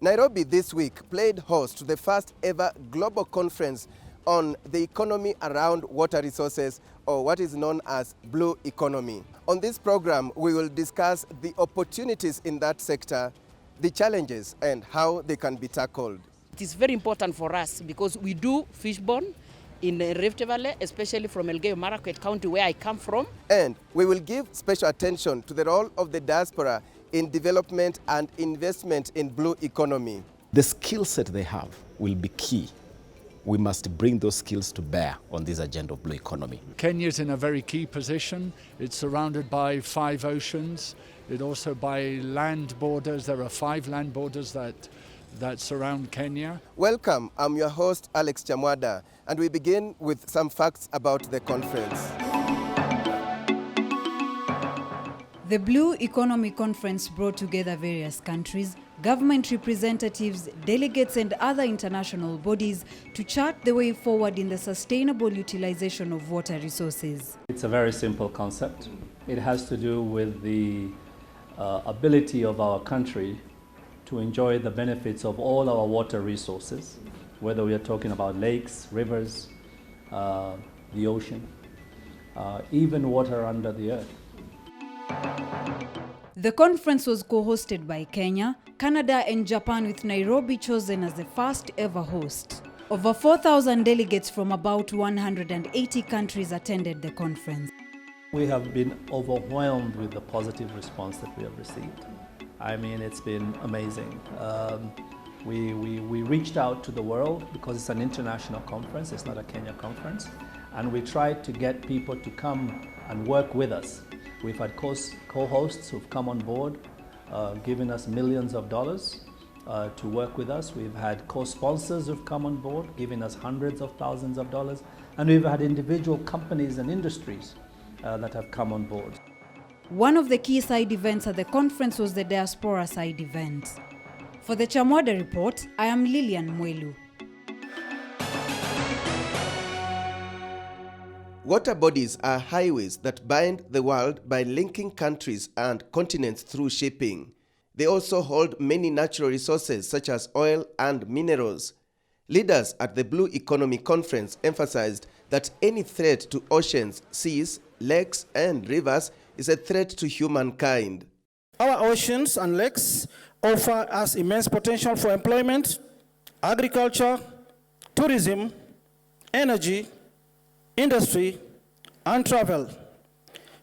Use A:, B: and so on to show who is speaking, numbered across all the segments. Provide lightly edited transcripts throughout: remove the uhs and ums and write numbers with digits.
A: Nairobi this week played host to the first ever global conference on the economy around water resources, or what is known as blue economy. On this program, we will discuss the opportunities in that sector, the challenges, and how they can be tackled.
B: It is very important for us because we do fishbone in Rift Valley, especially from Elgeyo Marakwet County, where I come from.
A: And we will give special attention to the role of the diaspora in development and investment in blue economy.
C: The skill set they have will be key. We must bring those skills to bear on this agenda of blue economy.
D: Kenya's in a very key position. It's surrounded by 5 oceans. It also by land borders. There are 5 land borders that surround Kenya.
A: Welcome, I'm your host Alex Chamwada, and we begin with some facts about the conference.
E: The Blue Economy Conference brought together various countries, government representatives, delegates and other international bodies to chart the way forward in the sustainable utilization of water resources.
F: It's a very simple concept. It has to do with the ability of our country to enjoy the benefits of all our water resources, whether we are talking about lakes, rivers, the ocean, even water under the earth.
E: The conference was co-hosted by Kenya, Canada and Japan, with Nairobi chosen as the first ever host. Over 4,000 delegates from about 180 countries attended the conference.
F: We have been overwhelmed with the positive response that we have received. I mean, it's been amazing. We reached out to the world because it's an international conference, it's not a Kenya conference, and we tried to get people to come and work with us. We've had co-hosts who've come on board, giving us millions of dollars to work with us. We've had co-sponsors who've come on board, giving us hundreds of thousands of dollars. And we've had individual companies and industries that have come on board.
E: One of the key side events at the conference was the Diaspora side event. For the Chamwada report, I am Lilian Mwelu.
A: Water bodies are highways that bind the world by linking countries and continents through shipping. They also hold many natural resources such as oil and minerals. Leaders at the Blue Economy Conference emphasized that any threat to oceans, seas, lakes, and rivers is a threat to humankind.
G: Our oceans and lakes offer us immense potential for employment, agriculture, tourism, energy, industry, and travel.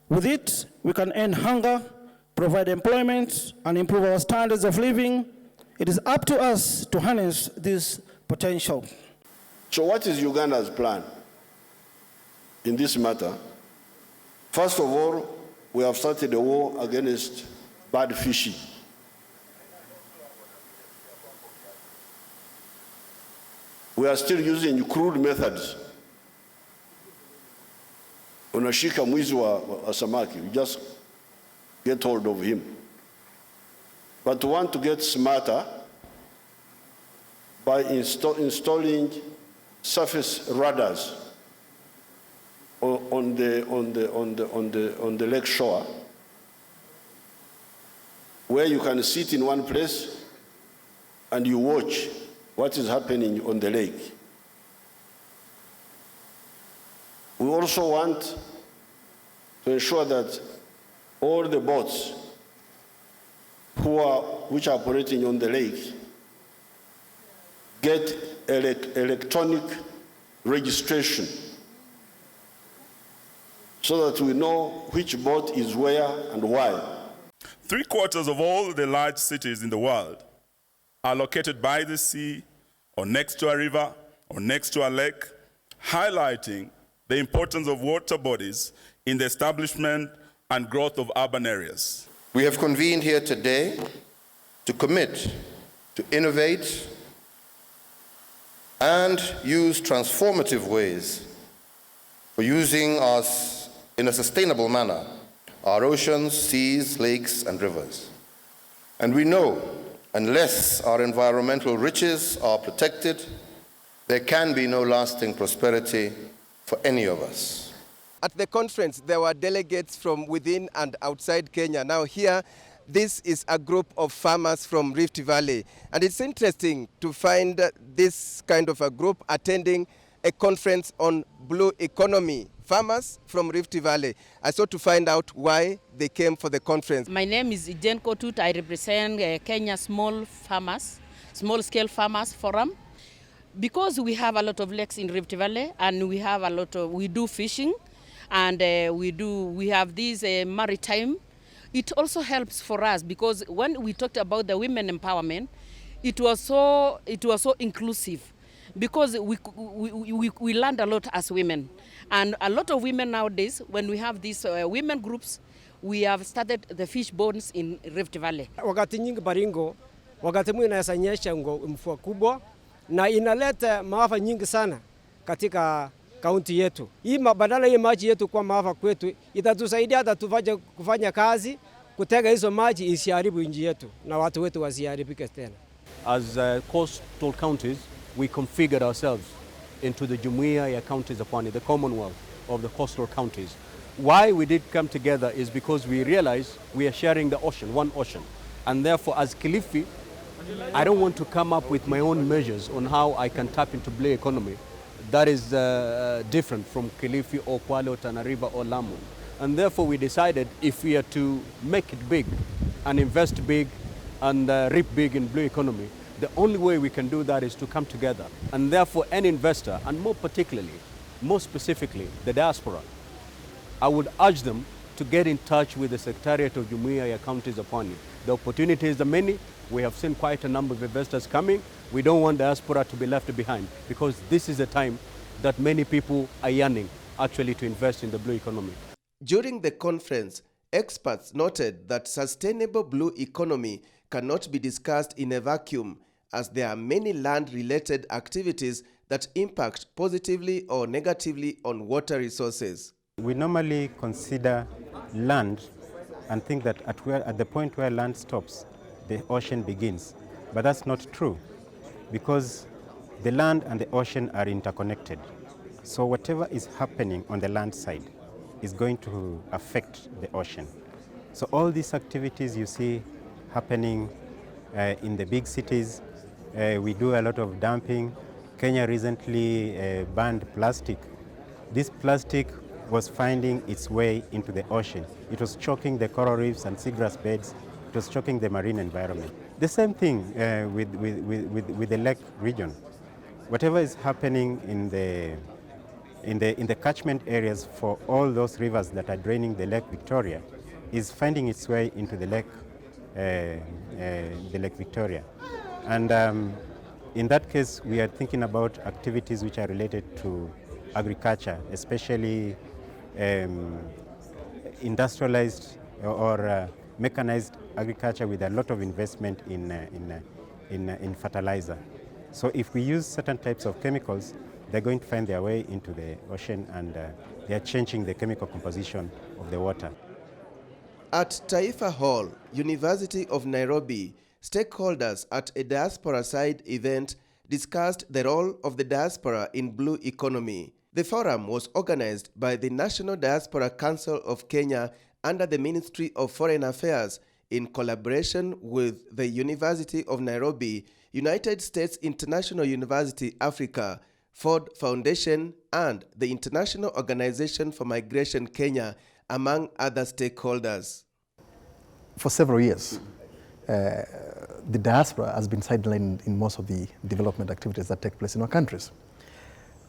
G: With it, we can end hunger, provide employment, and improve our standards of living. It is up to us to harness this potential.
H: So what is Uganda's plan in this matter? First of all, we have started a war against bad fishing. We are still using crude methods. Unashika mwizi wa samaki, you just get hold of him. But we want to get smarter by installing surface radars on the lake shore, where you can sit in one place and you watch what is happening on the lake. We also want to ensure that all the boats which are operating on the lake get electronic registration so that we know which boat is where and why.
I: 3/4 of all the large cities in the world are located by the sea or next to a river or next to a lake, highlighting the importance of water bodies in the establishment and growth of urban areas.
J: We have convened here today to commit to innovate and use transformative ways for using us in a sustainable manner, our oceans, seas, lakes, and rivers. And we know unless our environmental riches are protected, there can be no lasting prosperity for any of us.
A: At the conference, there were delegates from within and outside Kenya. Now here, This is a group of farmers from Rift Valley, and it's interesting to find this kind of a group attending a conference on blue economy. Farmers from Rift Valley. I sought to find out why they came for the conference.
B: My name is Jen Kotut. I represent Kenya Small Scale Farmers Forum. Because we have a lot of lakes in Rift Valley, and we do fishing, and we have this maritime. It also helps for us because when we talked about the women empowerment, it was so inclusive, because we learned a lot as women, and a lot of women nowadays, when we have these women groups, we have started the fish bonds in Rift Valley.
K: Wakati nyingi Baringo, wakati mwingine inaweza nyesha mvua kubwa na inaleta maafa nyingi sana katika kaunti yetu. Hii badala hii maji yetu kwa maafa kwetu, itatusaidia hata kufanya kazi, kutega hizo maji isiharibu nchi yetu na watu wetu wasiharibike tena.
L: As coastal counties, we configured ourselves into the Jumuiya ya Counties upon the Commonwealth of the coastal counties. Why we did come together is because we realized we are sharing the ocean, one ocean. And therefore, as Kilifi, I don't want to come up with my own measures on how I can tap into blue economy. That is different from Kilifi or Kwale or Tana River or Lamu. And therefore we decided if we are to make it big and invest big and reap big in blue economy, the only way we can do that is to come together. And therefore any investor, and more specifically, the diaspora, I would urge them to get in touch with the Secretariat of Jumuiya ya Counties upon it. The opportunities are many. We have seen quite a number of investors coming. We don't want diaspora to be left behind, because this is a time that many people are yearning actually to invest in the blue economy.
A: During the conference, experts noted that sustainable blue economy cannot be discussed in a vacuum, as there are many land-related activities that impact positively or negatively on water resources.
M: We normally consider land and think that at the point where land stops, the ocean begins. But that's not true, because the land and the ocean are interconnected. So whatever is happening on the land side is going to affect the ocean. So all these activities you see happening in the big cities, we do a lot of dumping. Kenya recently banned plastic. This plastic was finding its way into the ocean. It was choking the coral reefs and seagrass beds. It was choking the marine environment. The same thing with the lake region. Whatever is happening in the catchment areas for all those rivers that are draining the Lake Victoria is finding its way into the Lake Victoria. And in that case, we are thinking about activities which are related to agriculture, especially industrialized or mechanized agriculture with a lot of investment in fertilizer. So if we use certain types of chemicals, they're going to find their way into the ocean, and they are changing the chemical composition of the water.
A: At Taifa Hall, University of Nairobi, stakeholders at a diaspora side event discussed the role of the diaspora in blue economy. The forum was organized by the National Diaspora Council of Kenya under the Ministry of Foreign Affairs in collaboration with the University of Nairobi, United States International University Africa, Ford Foundation, and the International Organization for Migration Kenya, among other stakeholders.
N: For several years, the diaspora has been sidelined in most of the development activities that take place in our countries.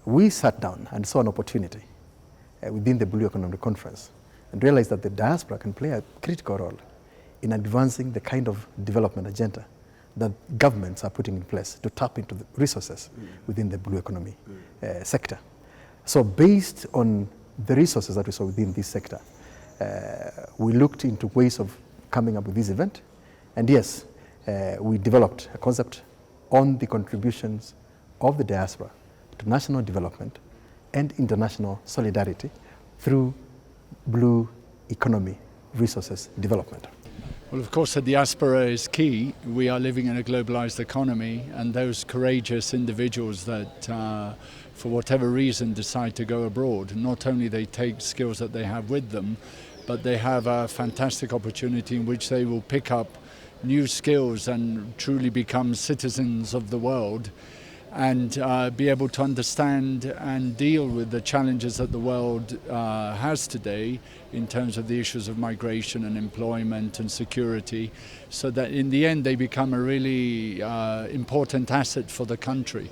N: We sat down and saw an opportunity within the Blue Economy Conference and realized that the diaspora can play a critical role in advancing the kind of development agenda that governments are putting in place to tap into the resources within the blue economy sector. So based on the resources that we saw within this sector, we looked into ways of coming up with this event. And yes, we developed a concept on the contributions of the diaspora to national development and international solidarity through blue economy resources development.
D: Well, of course, the diaspora is key. We are living in a globalized economy, and those courageous individuals that, for whatever reason, decide to go abroad, not only they take skills that they have with them, but they have a fantastic opportunity in which they will pick up new skills and truly become citizens of the world, and be able to understand and deal with the challenges that the world has today in terms of the issues of migration and employment and security, so that in the end they become a really important asset for the country.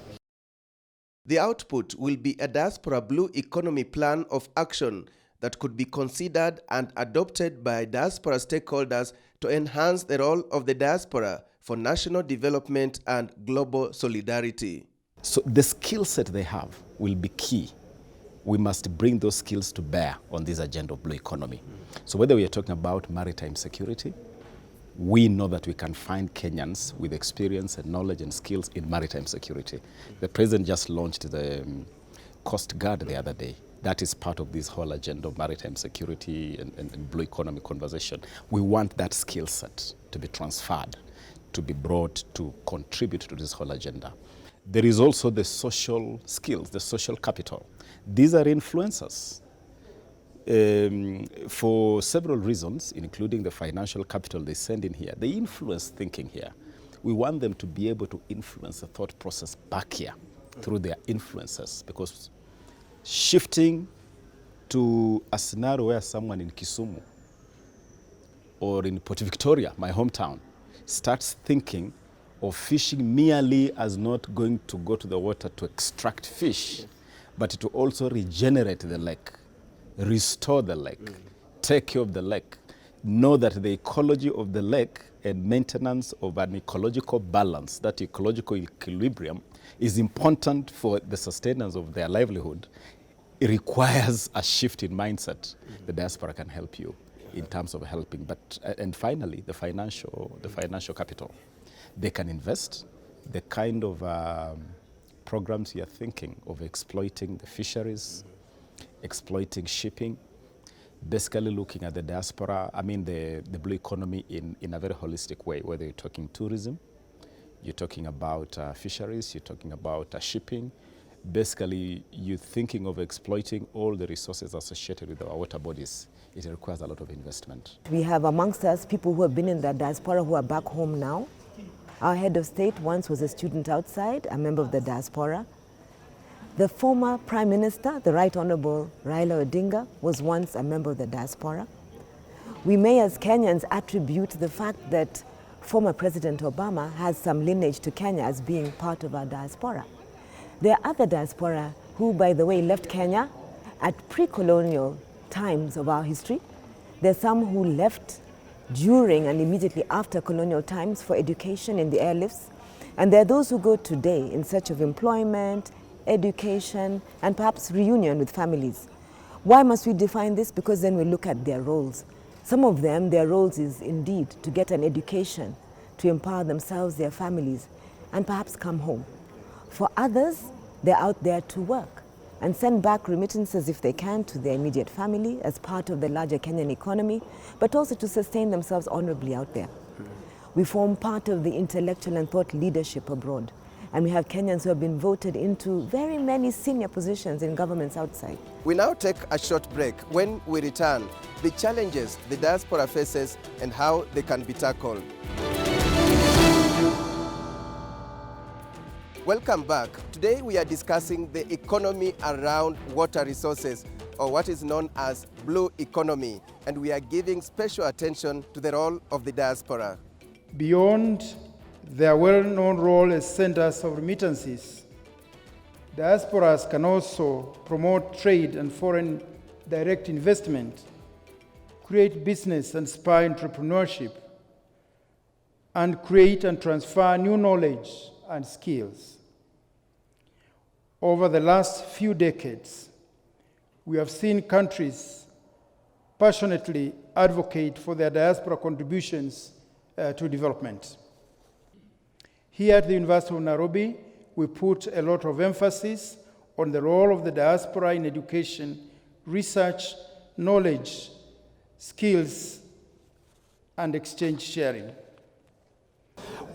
A: The output will be a Diaspora Blue Economy Plan of Action that could be considered and adopted by diaspora stakeholders to enhance the role of the diaspora for national development and global solidarity.
C: So the skill set they have will be key. We must bring those skills to bear on this agenda of blue economy. So whether we are talking about maritime security, we know that we can find Kenyans with experience and knowledge and skills in maritime security. The president just launched the Coast Guard the other day. That is part of this whole agenda of maritime security and blue economy conversation. We want that skill set to be transferred, to be brought to contribute to this whole agenda. There is also the social skills, the social capital. These are influencers for several reasons, including the financial capital they send in here. They influence thinking here. We want them to be able to influence the thought process back here through their influencers, because shifting to a scenario where someone in Kisumu or in Port Victoria, my hometown, starts thinking of fishing merely as not going to go to the water to extract fish, but to also regenerate the lake, restore the lake, take care of the lake, know that the ecology of the lake and maintenance of an ecological balance, that ecological equilibrium, is important for the sustenance of their livelihood. It requires a shift in mindset. The diaspora can help you in terms of helping. But and finally, the financial capital. They can invest. The kind of programs you're thinking of exploiting the fisheries, exploiting shipping, basically looking at the diaspora, the blue economy in a very holistic way, whether you're talking tourism, you're talking about fisheries, you're talking about shipping. Basically, you're thinking of exploiting all the resources associated with our water bodies. It requires a lot of investment.
O: We have amongst us people who have been in the diaspora who are back home now. Our head of state once was a student outside, a member of the diaspora. The former Prime Minister, the Right Honorable Raila Odinga, was once a member of the diaspora. We may as Kenyans attribute the fact that former President Obama has some lineage to Kenya as being part of our diaspora. There are other diaspora who, by the way, left Kenya at pre-colonial times of our history. There are some who left during and immediately after colonial times for education in the airlifts. And there are those who go today in search of employment, education, and perhaps reunion with families. Why must we define this? Because then we look at their roles. Some of them, their roles is indeed to get an education, to empower themselves, their families, and perhaps come home. For others, they're out there to work and send back remittances if they can to their immediate family as part of the larger Kenyan economy, but also to sustain themselves honorably out there. We form part of the intellectual and thought leadership abroad, and we have Kenyans who have been voted into very many senior positions in governments outside.
A: We now take a short break. When we return, the challenges the diaspora faces and how they can be tackled. Welcome back. Today we are discussing the economy around water resources, or what is known as blue economy, and we are giving special attention to the role of the diaspora.
P: Beyond their well-known role as centers of remittances, diasporas can also promote trade and foreign direct investment, create business and spur entrepreneurship, and create and transfer new knowledge and skills. Over the last few decades, we have seen countries passionately advocate for their diaspora contributions to development. Here at the University of Nairobi, we put a lot of emphasis on the role of the diaspora in education, research, knowledge, skills, and exchange sharing.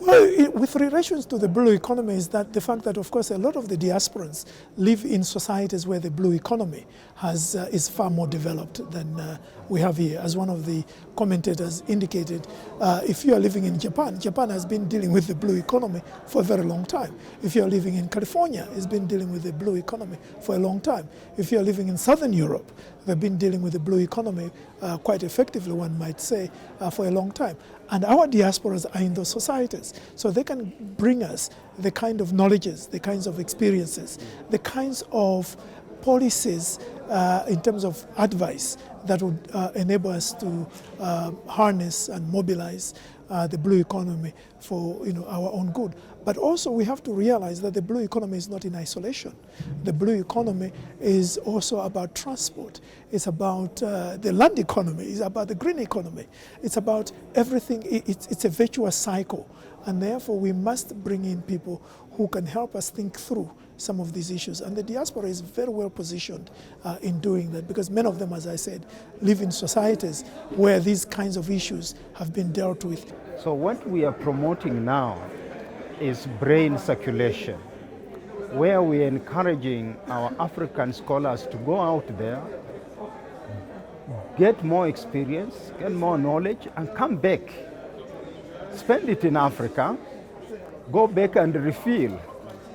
Q: Well, with relations to the blue economy is that the fact that, of course, a lot of the diasporans live in societies where the blue economy is far more developed than we have here. As one of the commentators indicated, if you are living in Japan, Japan has been dealing with the blue economy for a very long time. If you are living in California, it's been dealing with the blue economy for a long time. If you are living in Southern Europe, they've been dealing with the blue economy quite effectively, one might say, for a long time. And our diasporas are in those societies. So they can bring us the kind of knowledges, the kinds of experiences, the kinds of policies in terms of advice that would enable us to harness and mobilize the blue economy for our own good. But also we have to realize that the blue economy is not in isolation. The blue economy is also about transport. It's about the land economy. It's about the green economy. It's about everything. It's a virtuous cycle. And therefore we must bring in people who can help us think through some of these issues. And the diaspora is very well positioned in doing that, because many of them, as I said, live in societies where these kinds of issues have been dealt with.
R: So what we are promoting now is brain circulation, where we are encouraging our African scholars to go out there, get more experience, get more knowledge, and come back. Spend it in Africa, go back and refill.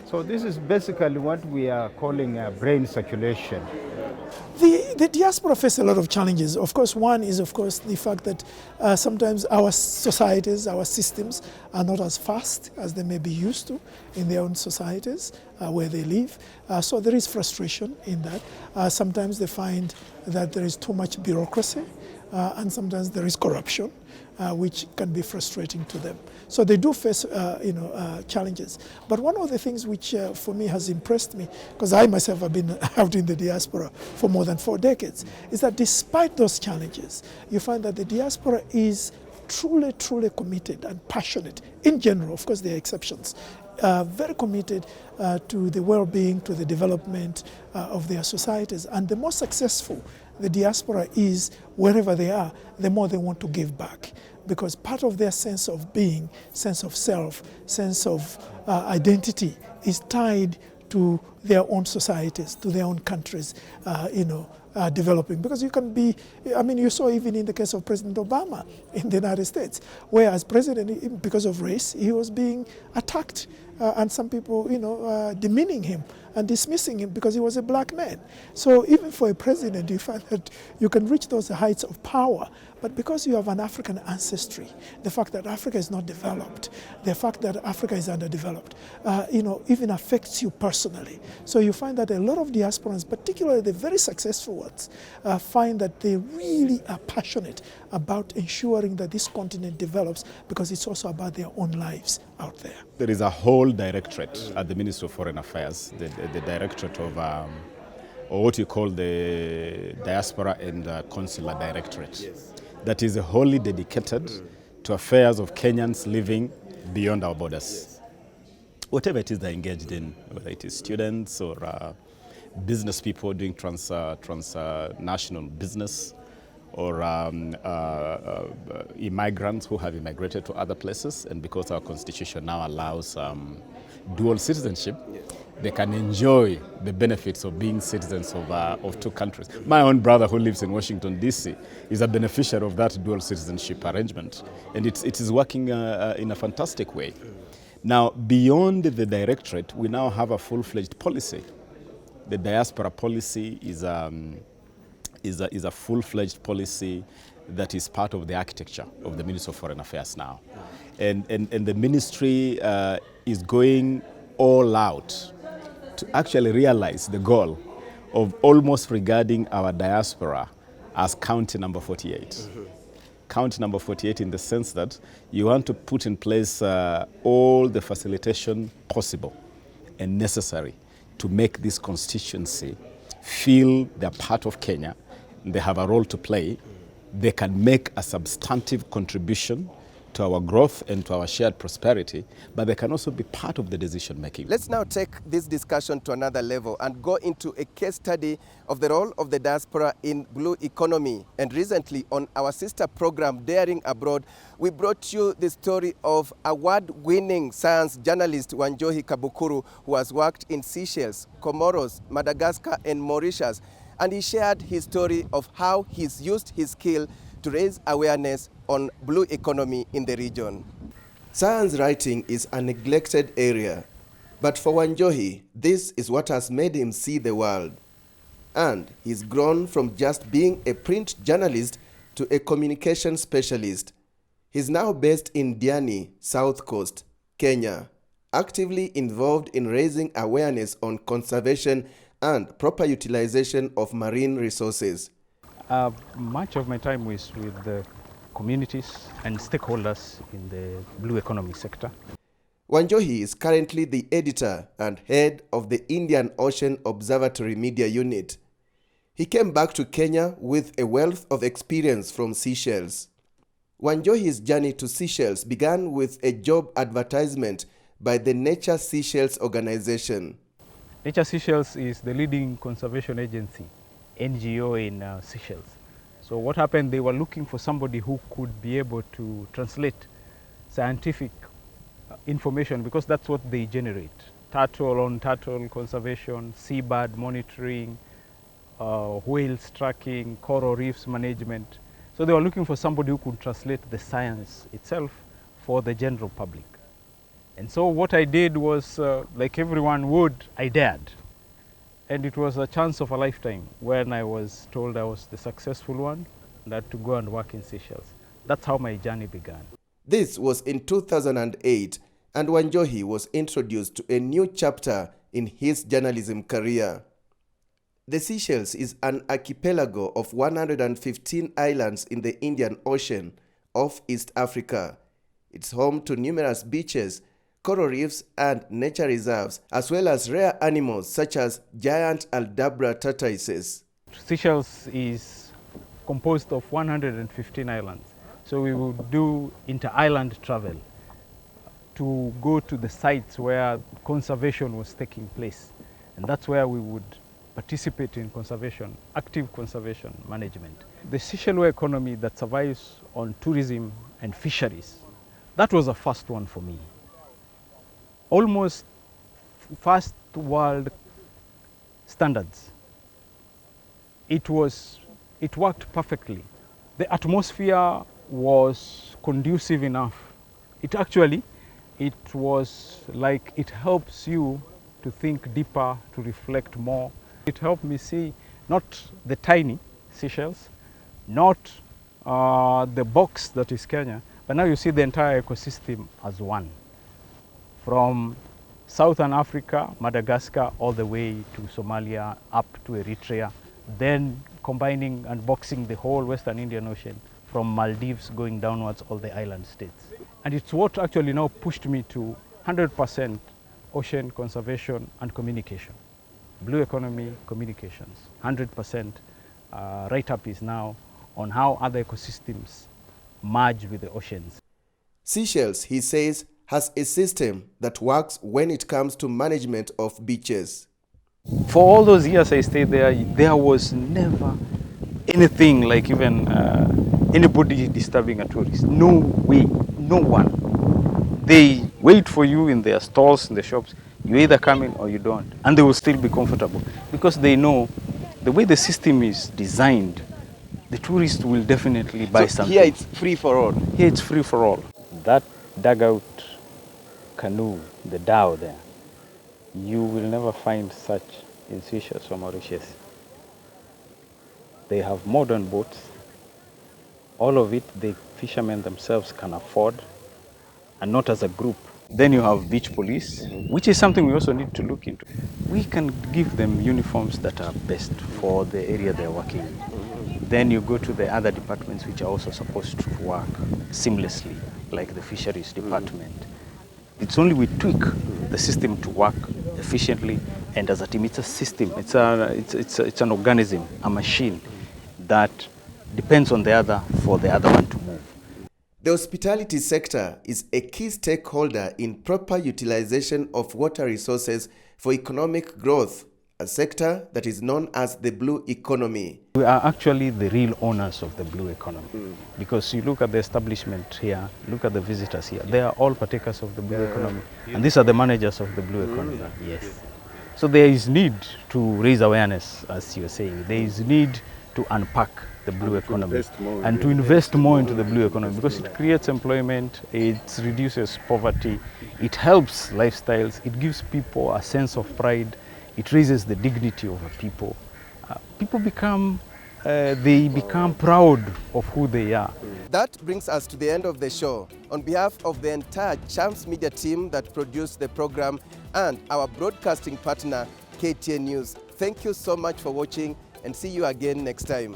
R: So this is basically what we are calling brain circulation.
Q: The diaspora face a lot of challenges. Of course, one is, of course, the fact that sometimes our societies, our systems are not as fast as they may be used to in their own societies where they live. So there is frustration in that. Sometimes they find that there is too much bureaucracy, and sometimes there is corruption, which can be frustrating to them. So they do face challenges. But one of the things which for me has impressed me, because I myself have been out in the diaspora for more than 4 decades, is that despite those challenges, you find that the diaspora is truly, truly committed and passionate. In general, of course there are exceptions, very committed to the well-being, to the development of their societies. And the more successful the diaspora is wherever they are, the more they want to give back. Because part of their sense of being, sense of self, sense of identity is tied to their own societies, to their own countries, developing. Because you can be, you saw even in the case of President Obama in the United States, where as president, because of race, he was being attacked, and some people, demeaning him and dismissing him because he was a black man. So even for a president, you find that you can reach those heights of power, but because you have an African ancestry, the fact that Africa is not developed, the fact that Africa is underdeveloped, even affects you personally. So you find that a lot of diasporans, particularly the very successful ones, find that they really are passionate about ensuring that this continent develops, because it's also about their own lives out there.
C: There is a whole directorate at the Ministry of Foreign Affairs, the directorate of, or what you call the Diaspora and Consular Directorate. Yes. That is wholly dedicated to affairs of Kenyans living beyond our borders. Whatever it is they're engaged in, whether it is students or business people doing transnational business, or immigrants who have immigrated to other places, and because our constitution now allows dual citizenship, they can enjoy the benefits of being citizens of 2 countries. My own brother who lives in Washington, D.C. is a beneficiary of that dual citizenship arrangement, and it is working in a fantastic way. Now, beyond the directorate, we now have a full-fledged policy. The Diaspora Policy is a full-fledged policy that is part of the architecture of the Ministry of Foreign Affairs now. And the ministry is going all out to actually realize the goal of almost regarding our diaspora as county number 48. Mm-hmm. County number 48 in the sense that you want to put in place all the facilitation possible and necessary to make this constituency feel they're part of Kenya, they have a role to play, they can make a substantive contribution to our growth and to our shared prosperity, but they can also be part of the decision making.
A: Let's now take this discussion to another level and go into a case study of the role of the diaspora in blue economy. And recently on our sister program, Daring Abroad, we brought you the story of award-winning science journalist Wanjohi Kabukuru, who has worked in Seychelles, Comoros, Madagascar, and Mauritius. And he shared his story of how he's used his skill to raise awareness on blue economy in the region. Science writing is a neglected area, but for Wanjohi, this is what has made him see the world. And he's grown from just being a print journalist to a communication specialist. He's now based in Diani, South Coast, Kenya, actively involved in raising awareness on conservation and proper utilization of marine resources.
S: Much of my time is with the communities and stakeholders in the blue economy sector.
A: Wanjohi is currently the editor and head of the Indian Ocean Observatory Media Unit. He came back to Kenya with a wealth of experience from Seychelles. Wanjohi's journey to Seychelles began with a job advertisement by the Nature Seychelles organization.
S: Nature Seychelles is the leading conservation agency, NGO in Seychelles. So what happened, they were looking for somebody who could be able to translate scientific information, because that's what they generate. Turtle conservation, seabird monitoring, whales tracking, coral reefs management. So they were looking for somebody who could translate the science itself for the general public. And so what I did was, like everyone would, I dared. And it was a chance of a lifetime when I was told I was the successful one and I had to go and work in Seychelles. That's how my journey began.
A: This was in 2008, and Wanjohi was introduced to a new chapter in his journalism career. The Seychelles is an archipelago of 115 islands in the Indian Ocean off East Africa. It's home to numerous beaches, coral reefs and nature reserves, as well as rare animals such as giant Aldabra tortoises.
S: Seychelles is composed of 115 islands. So we would do inter-island travel to go to the sites where conservation was taking place. And that's where we would participate in conservation, active conservation management. The Seychelles economy that survives on tourism and fisheries, that was a first one for me. Almost first world standards. It worked perfectly. The atmosphere was conducive enough. It was like it helps you to think deeper, to reflect more. It helped me see not the tiny Seychelles, not the box that is Kenya, but now you see the entire ecosystem as one. From Southern Africa, Madagascar, all the way to Somalia, up to Eritrea, then combining and boxing the whole Western Indian Ocean, from Maldives going downwards, all the island states. And it's what actually now pushed me to 100% ocean conservation and communication. Blue economy communications, 100% write-up is now on how other ecosystems merge with the oceans.
A: Seychelles, he says, has a system that works when it comes to management of beaches.
S: For all those years I stayed there, there was never anything like even anybody disturbing a tourist. No way, no one. They wait for you in their stalls, in the shops. You either come in or you don't. And they will still be comfortable because they know the way the system is designed, the tourist will definitely buy something.
A: Here it's free for all.
S: Here it's free for all. That dugout canoe, the dhow there, you will never find such in Seychelles or Mauritius. They have modern boats. All of it the fishermen themselves can afford, and not as a group. Then you have beach police, which is something we also need to look into. We can give them uniforms that are best for the area they're working in. Then you go to the other departments which are also supposed to work seamlessly, like the fisheries department. It's only we tweak the system to work efficiently and as a team. It's a system, it's an organism, a machine that depends on the other for the other one to move.
A: The hospitality sector is a key stakeholder in proper utilization of water resources for economic growth, a sector that is known as the blue economy.
L: We are actually the real owners of the blue economy because you look at the establishment here, look at the visitors here, they are all partakers of the blue economy, and these are the managers of the blue economy. Yes. So there is need to raise awareness, as you were saying. There is need to unpack the blue economy and to invest more into the blue economy because it creates employment, it reduces poverty, it helps lifestyles, it gives people a sense of pride, it raises the dignity of a people. People become proud of who they are.
A: That brings us to the end of the show. On behalf of the entire Chams media team that produced the program and our broadcasting partner, KTN News, thank you so much for watching and see you again next time.